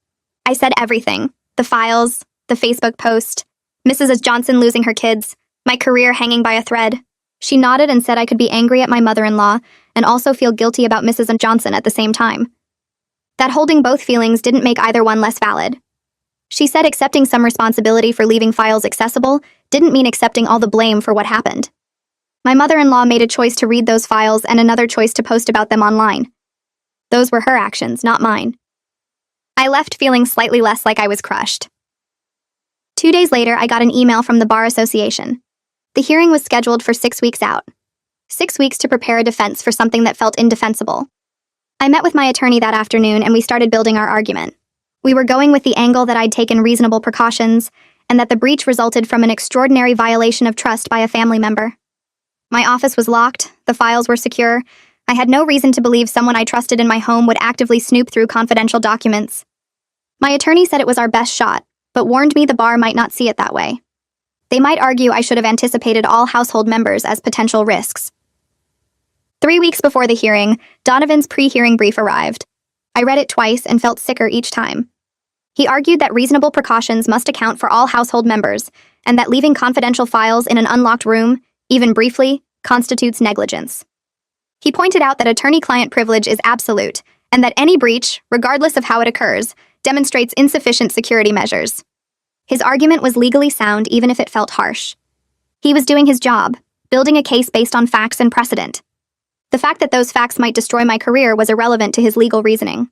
I said everything. The files, the Facebook post, Mrs. Johnson losing her kids, my career hanging by a thread. She nodded and said I could be angry at my mother-in-law and also feel guilty about Mrs. Johnson at the same time. That holding both feelings didn't make either one less valid. She said accepting some responsibility for leaving files accessible didn't mean accepting all the blame for what happened. My mother-in-law made a choice to read those files and another choice to post about them online. Those were her actions, not mine. I left feeling slightly less like I was crushed. 2 days later, I got an email from the Bar Association. The hearing was scheduled for 6 weeks out. 6 weeks to prepare a defense for something that felt indefensible. I met with my attorney that afternoon and we started building our argument. We were going with the angle that I'd taken reasonable precautions and that the breach resulted from an extraordinary violation of trust by a family member. My office was locked, the files were secure, I had no reason to believe someone I trusted in my home would actively snoop through confidential documents. My attorney said it was our best shot, but warned me the bar might not see it that way. They might argue I should have anticipated all household members as potential risks. 3 weeks before the hearing, Donovan's pre-hearing brief arrived. I read it twice and felt sicker each time. He argued that reasonable precautions must account for all household members, and that leaving confidential files in an unlocked room, even briefly, constitutes negligence. He pointed out that attorney-client privilege is absolute, and that any breach, regardless of how it occurs, demonstrates insufficient security measures. His argument was legally sound even if it felt harsh. He was doing his job, building a case based on facts and precedent. The fact that those facts might destroy my career was irrelevant to his legal reasoning.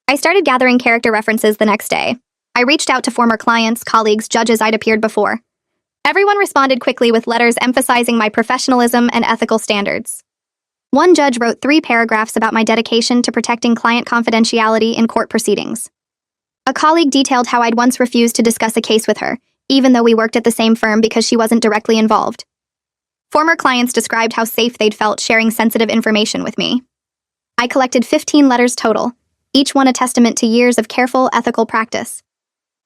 I started gathering character references the next day. I reached out to former clients, colleagues, judges I'd appeared before. Everyone responded quickly with letters emphasizing my professionalism and ethical standards. One judge wrote 3 paragraphs about my dedication to protecting client confidentiality in court proceedings. A colleague detailed how I'd once refused to discuss a case with her, even though we worked at the same firm because she wasn't directly involved. Former clients described how safe they'd felt sharing sensitive information with me. I collected 15 letters total, each one a testament to years of careful, ethical practice.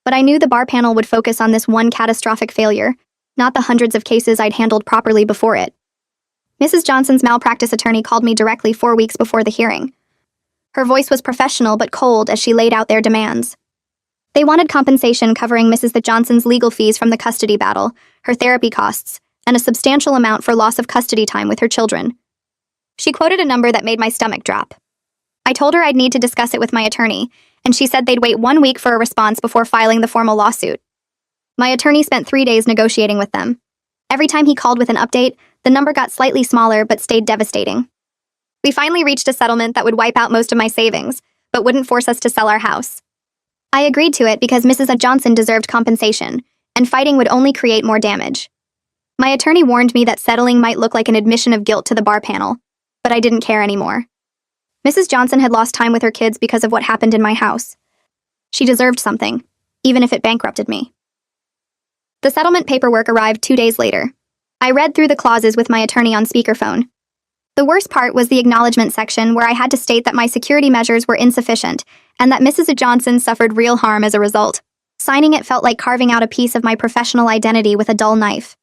But I knew the bar panel would focus on this one catastrophic failure, not the hundreds of cases I'd handled properly before it. Mrs. Johnson's malpractice attorney called me directly 4 weeks before the hearing. Her voice was professional but cold as she laid out their demands. They wanted compensation covering Mrs. Johnson's legal fees from the custody battle, her therapy costs, and a substantial amount for loss of custody time with her children. She quoted a number that made my stomach drop. I told her I'd need to discuss it with my attorney, and she said they'd wait 1 week for a response before filing the formal lawsuit. My attorney spent 3 days negotiating with them. Every time he called with an update, the number got slightly smaller but stayed devastating. We finally reached a settlement that would wipe out most of my savings, but wouldn't force us to sell our house. I agreed to it because Mrs. Johnson deserved compensation, and fighting would only create more damage. My attorney warned me that settling might look like an admission of guilt to the bar panel, but I didn't care anymore. Mrs. Johnson had lost time with her kids because of what happened in my house. She deserved something, even if it bankrupted me. The settlement paperwork arrived 2 days later. I read through the clauses with my attorney on speakerphone. The worst part was the acknowledgement section where I had to state that my security measures were insufficient and that Mrs. Johnson suffered real harm as a result. Signing it felt like carving out a piece of my professional identity with a dull knife.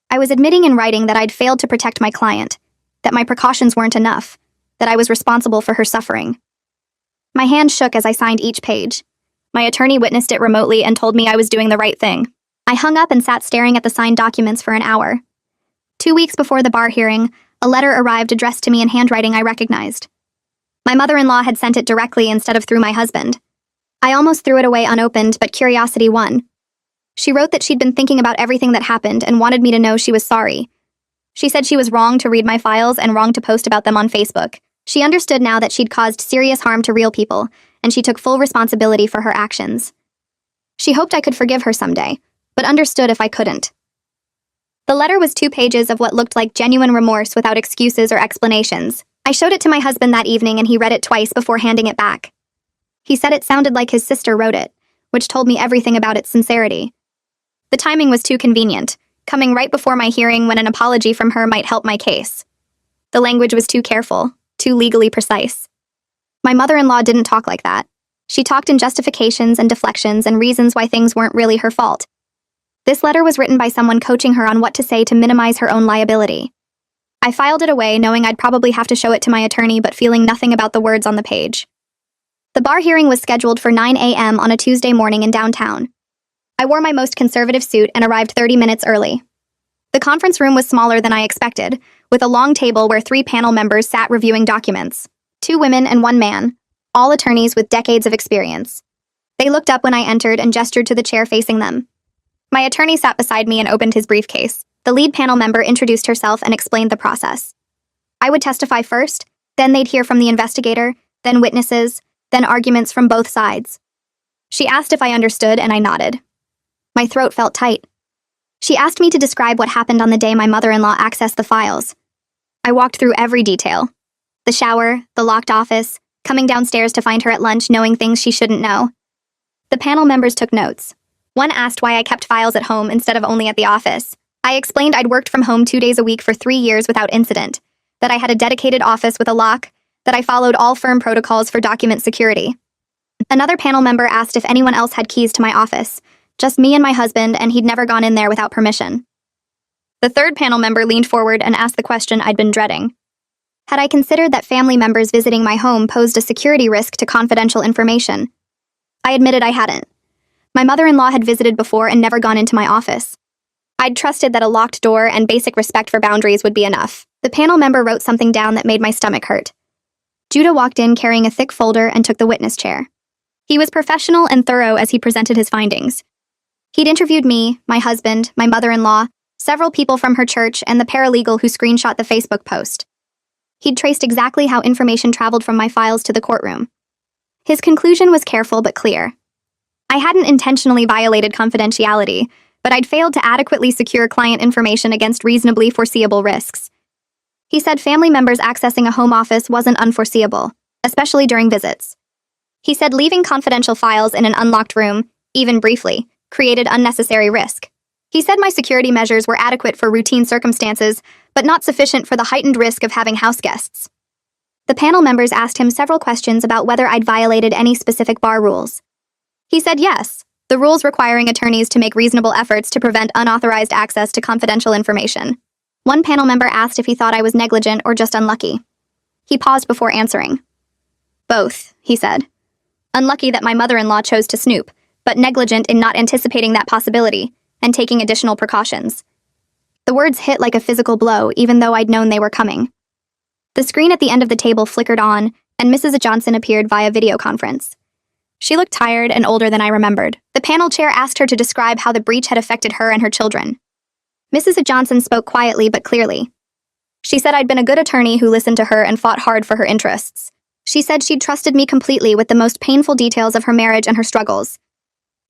I was admitting in writing that I'd failed to protect my client, that my precautions weren't enough, that I was responsible for her suffering. My hand shook as I signed each page. My attorney witnessed it remotely and told me I was doing the right thing. I hung up and sat staring at the signed documents for an hour. 2 weeks before the bar hearing, a letter arrived addressed to me in handwriting I recognized. My mother-in-law had sent it directly instead of through my husband. I almost threw it away unopened, but curiosity won. She wrote that she'd been thinking about everything that happened and wanted me to know she was sorry. She said she was wrong to read my files and wrong to post about them on Facebook. She understood now that she'd caused serious harm to real people, and she took full responsibility for her actions. She hoped I could forgive her someday, but understood if I couldn't. The letter was 2 pages of what looked like genuine remorse without excuses or explanations. I showed it to my husband that evening and he read it twice before handing it back. He said it sounded like his sister wrote it, which told me everything about its sincerity. The timing was too convenient, coming right before my hearing when an apology from her might help my case. The language was too careful, too legally precise. My mother-in-law didn't talk like that. She talked in justifications and deflections and reasons why things weren't really her fault. This letter was written by someone coaching her on what to say to minimize her own liability. I filed it away, knowing I'd probably have to show it to my attorney, but feeling nothing about the words on the page. The bar hearing was scheduled for 9 a.m. on a Tuesday morning in downtown. I wore my most conservative suit and arrived 30 minutes early. The conference room was smaller than I expected, with a long table where 3 panel members sat reviewing documents. 2 women and 1 man, all attorneys with decades of experience. They looked up when I entered and gestured to the chair facing them. My attorney sat beside me and opened his briefcase. The lead panel member introduced herself and explained the process. I would testify first, then they'd hear from the investigator, then witnesses, then arguments from both sides. She asked if I understood, and I nodded. My throat felt tight. She asked me to describe what happened on the day my mother-in-law accessed the files. I walked through every detail. The shower, the locked office, coming downstairs to find her at lunch knowing things she shouldn't know. The panel members took notes. One asked why I kept files at home instead of only at the office. I explained I'd worked from home 2 days a week for 3 years without incident, that I had a dedicated office with a lock, that I followed all firm protocols for document security. Another panel member asked if anyone else had keys to my office, just me and my husband, and he'd never gone in there without permission. The third panel member leaned forward and asked the question I'd been dreading. Had I considered that family members visiting my home posed a security risk to confidential information? I admitted I hadn't. My mother-in-law had visited before and never gone into my office. I'd trusted that a locked door and basic respect for boundaries would be enough. The panel member wrote something down that made my stomach hurt. Judah walked in carrying a thick folder and took the witness chair. He was professional and thorough as he presented his findings. He'd interviewed me, my husband, my mother-in-law, several people from her church, and the paralegal who screenshot the Facebook post. He'd traced exactly how information traveled from my files to the courtroom. His conclusion was careful but clear. I hadn't intentionally violated confidentiality, but I'd failed to adequately secure client information against reasonably foreseeable risks. He said family members accessing a home office wasn't unforeseeable, especially during visits. He said leaving confidential files in an unlocked room, even briefly, created unnecessary risk. He said my security measures were adequate for routine circumstances, but not sufficient for the heightened risk of having house guests. The panel members asked him several questions about whether I'd violated any specific bar rules. He said yes, the rules requiring attorneys to make reasonable efforts to prevent unauthorized access to confidential information. One panel member asked if he thought I was negligent or just unlucky. He paused before answering. Both, he said. Unlucky that my mother-in-law chose to snoop, but negligent in not anticipating that possibility and taking additional precautions. The words hit like a physical blow, even though I'd known they were coming. The screen at the end of the table flickered on, and Mrs. Johnson appeared via video conference. She looked tired and older than I remembered. The panel chair asked her to describe how the breach had affected her and her children. Mrs. Johnson spoke quietly but clearly. She said I'd been a good attorney who listened to her and fought hard for her interests. She said she'd trusted me completely with the most painful details of her marriage and her struggles.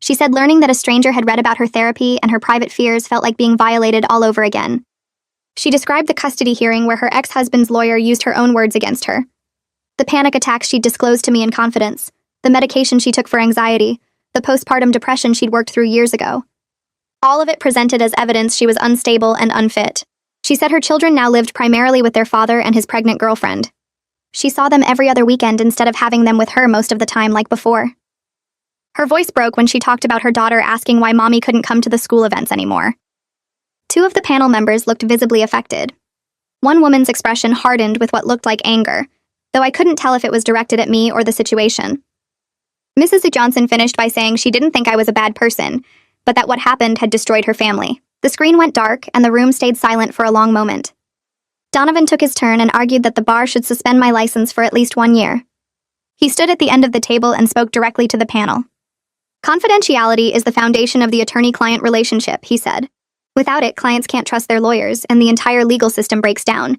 She said learning that a stranger had read about her therapy and her private fears felt like being violated all over again. She described the custody hearing where her ex-husband's lawyer used her own words against her. The panic attacks she'd disclosed to me in confidence, the medication she took for anxiety, the postpartum depression she'd worked through years ago. All of it presented as evidence she was unstable and unfit. She said her children now lived primarily with their father and his pregnant girlfriend. She saw them every other weekend instead of having them with her most of the time like before. Her voice broke when she talked about her daughter asking why mommy couldn't come to the school events anymore. Two of the panel members looked visibly affected. One woman's expression hardened with what looked like anger, though I couldn't tell if it was directed at me or the situation. Mrs. Johnson finished by saying she didn't think I was a bad person, but that what happened had destroyed her family. The screen went dark, and the room stayed silent for a long moment. Donovan took his turn and argued that the bar should suspend my license for at least 1 year. He stood at the end of the table and spoke directly to the panel. Confidentiality is the foundation of the attorney-client relationship, he said. Without it, clients can't trust their lawyers, and the entire legal system breaks down.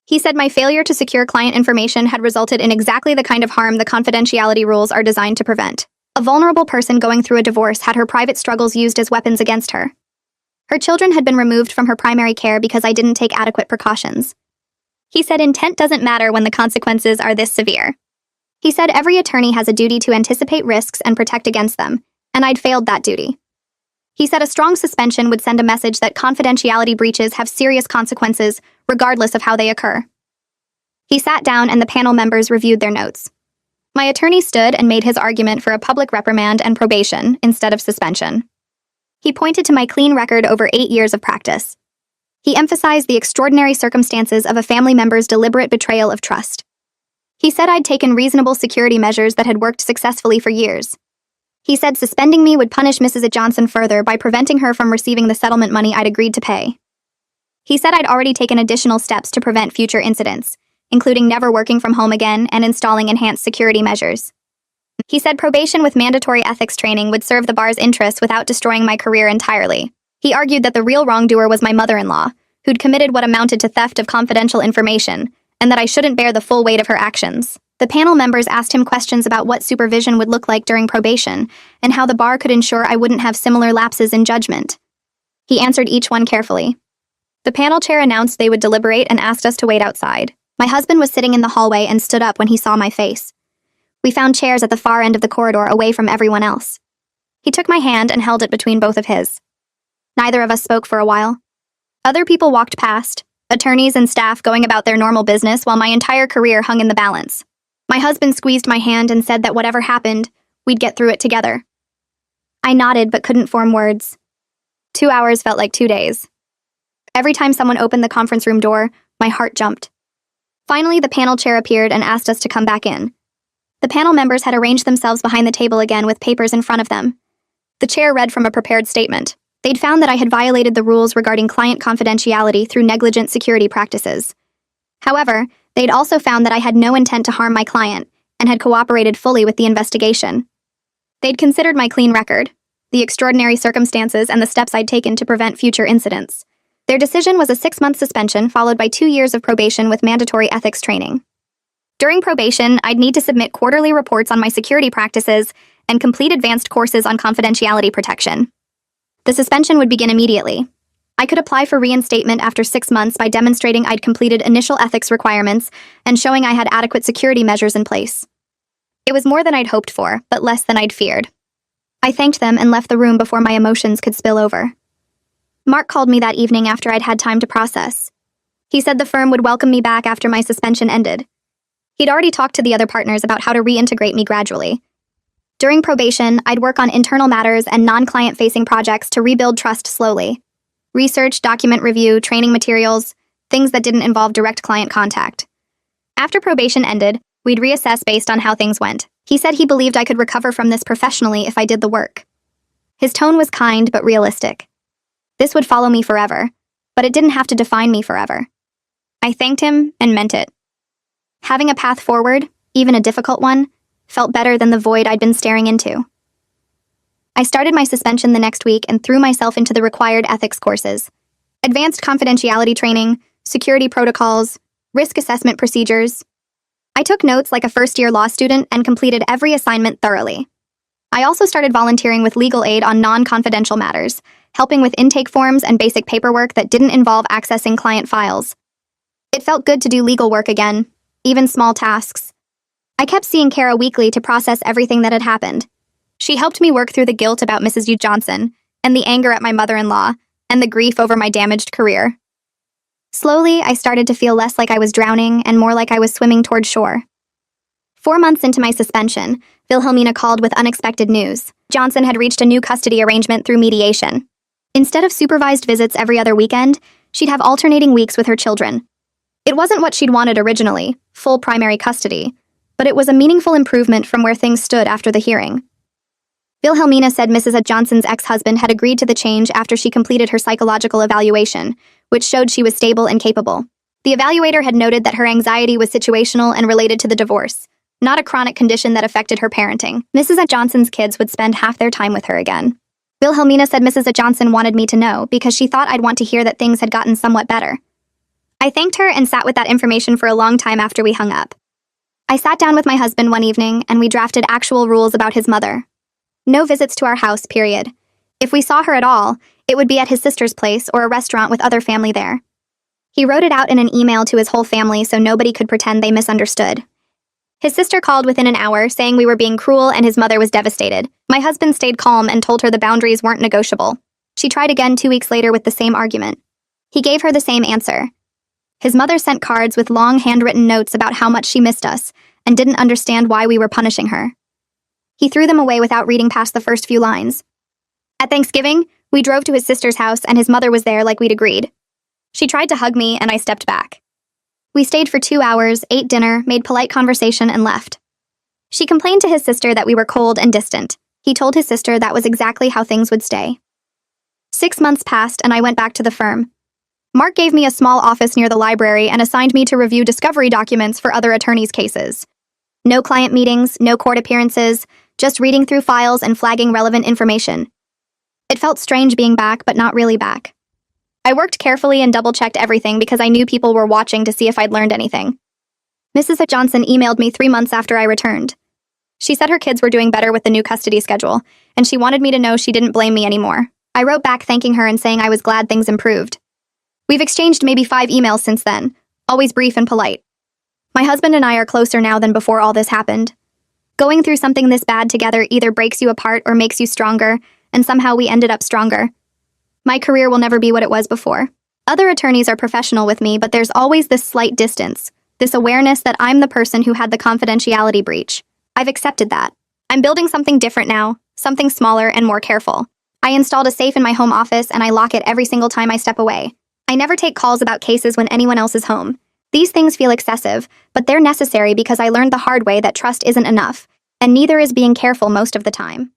He said my failure to secure client information had resulted in exactly the kind of harm the confidentiality rules are designed to prevent. A vulnerable person going through a divorce had her private struggles used as weapons against her. Her children had been removed from her primary care because I didn't take adequate precautions. He said intent doesn't matter when the consequences are this severe. He said every attorney has a duty to anticipate risks and protect against them, and I'd failed that duty. He said a strong suspension would send a message that confidentiality breaches have serious consequences, regardless of how they occur. He sat down and the panel members reviewed their notes. My attorney stood and made his argument for a public reprimand and probation instead of suspension. He pointed to my clean record over 8 years of practice. He emphasized the extraordinary circumstances of a family member's deliberate betrayal of trust. He said I'd taken reasonable security measures that had worked successfully for years. He said suspending me would punish Mrs. Johnson further by preventing her from receiving the settlement money I'd agreed to pay. He said I'd already taken additional steps to prevent future incidents, including never working from home again and installing enhanced security measures. He said probation with mandatory ethics training would serve the bar's interests without destroying my career entirely. He argued that the real wrongdoer was my mother-in-law, who'd committed what amounted to theft of confidential information, and that I shouldn't bear the full weight of her actions. The panel members asked him questions about what supervision would look like during probation and how the bar could ensure I wouldn't have similar lapses in judgment. He answered each one carefully. The panel chair announced they would deliberate and asked us to wait outside. My husband was sitting in the hallway and stood up when he saw my face. We found chairs at the far end of the corridor away from everyone else. He took my hand and held it between both of his. Neither of us spoke for a while. Other people walked past, Attorneys and staff going about their normal business while my entire career hung in the balance. My husband squeezed my hand and said that whatever happened, we'd get through it together. I nodded but couldn't form words. 2 hours felt like 2 days. Every time someone opened the conference room door, my heart jumped. Finally, the panel chair appeared and asked us to come back in. The panel members had arranged themselves behind the table again with papers in front of them. The chair read from a prepared statement. They'd found that I had violated the rules regarding client confidentiality through negligent security practices. However, they'd also found that I had no intent to harm my client and had cooperated fully with the investigation. They'd considered my clean record, the extraordinary circumstances, and the steps I'd taken to prevent future incidents. Their decision was a 6-month suspension followed by 2 years of probation with mandatory ethics training. During probation, I'd need to submit quarterly reports on my security practices and complete advanced courses on confidentiality protection. The suspension would begin immediately. I could apply for reinstatement after 6 months by demonstrating I'd completed initial ethics requirements and showing I had adequate security measures in place. It was more than I'd hoped for, but less than I'd feared. I thanked them and left the room before my emotions could spill over. Mark called me that evening after I'd had time to process. He said the firm would welcome me back after my suspension ended. He'd already talked to the other partners about how to reintegrate me gradually. During probation, I'd work on internal matters and non-client-facing projects to rebuild trust slowly. Research, document review, training materials, things that didn't involve direct client contact. After probation ended, we'd reassess based on how things went. He said he believed I could recover from this professionally if I did the work. His tone was kind but realistic. This would follow me forever, but it didn't have to define me forever. I thanked him and meant it. Having a path forward, even a difficult one, felt better than the void I'd been staring into. I started my suspension the next week and threw myself into the required ethics courses. Advanced confidentiality training, security protocols, risk assessment procedures. I took notes like a first-year law student and completed every assignment thoroughly. I also started volunteering with legal aid on non-confidential matters, helping with intake forms and basic paperwork that didn't involve accessing client files. It felt good to do legal work again, even small tasks. I kept seeing Kara weekly to process everything that had happened. She helped me work through the guilt about Mrs. U. Johnson, and the anger at my mother-in-law, and the grief over my damaged career. Slowly, I started to feel less like I was drowning and more like I was swimming toward shore. 4 months into my suspension, Wilhelmina called with unexpected news. Johnson had reached a new custody arrangement through mediation. Instead of supervised visits every other weekend, she'd have alternating weeks with her children. It wasn't what she'd wanted originally, full primary custody, but it was a meaningful improvement from where things stood after the hearing. Wilhelmina said Mrs. Johnson's ex-husband had agreed to the change after she completed her psychological evaluation, which showed she was stable and capable. The evaluator had noted that her anxiety was situational and related to the divorce, not a chronic condition that affected her parenting. Mrs. Johnson's kids would spend half their time with her again. Wilhelmina said Mrs. Johnson wanted me to know because she thought I'd want to hear that things had gotten somewhat better. I thanked her and sat with that information for a long time after we hung up. I sat down with my husband one evening and we drafted actual rules about his mother. No visits to our house, period. If we saw her at all, it would be at his sister's place or a restaurant with other family there. He wrote it out in an email to his whole family so nobody could pretend they misunderstood. His sister called within an hour saying we were being cruel and his mother was devastated. My husband stayed calm and told her the boundaries weren't negotiable. She tried again 2 weeks later with the same argument. He gave her the same answer. His mother sent cards with long handwritten notes about how much she missed us and didn't understand why we were punishing her. He threw them away without reading past the first few lines. At Thanksgiving, we drove to his sister's house and his mother was there like we'd agreed. She tried to hug me and I stepped back. We stayed for 2 hours, ate dinner, made polite conversation, and left. She complained to his sister that we were cold and distant. He told his sister that was exactly how things would stay. 6 months passed and I went back to the firm. Mark gave me a small office near the library and assigned me to review discovery documents for other attorneys' cases. No client meetings, no court appearances, just reading through files and flagging relevant information. It felt strange being back, but not really back. I worked carefully and double-checked everything because I knew people were watching to see if I'd learned anything. Mrs. Johnson emailed me 3 months after I returned. She said her kids were doing better with the new custody schedule, and she wanted me to know she didn't blame me anymore. I wrote back thanking her and saying I was glad things improved. We've exchanged maybe 5 emails since then, always brief and polite. My husband and I are closer now than before all this happened. Going through something this bad together either breaks you apart or makes you stronger, and somehow we ended up stronger. My career will never be what it was before. Other attorneys are professional with me, but there's always this slight distance, this awareness that I'm the person who had the confidentiality breach. I've accepted that. I'm building something different now, something smaller and more careful. I installed a safe in my home office and I lock it every single time I step away. I never take calls about cases when anyone else is home. These things feel excessive, but they're necessary because I learned the hard way that trust isn't enough, and neither is being careful most of the time.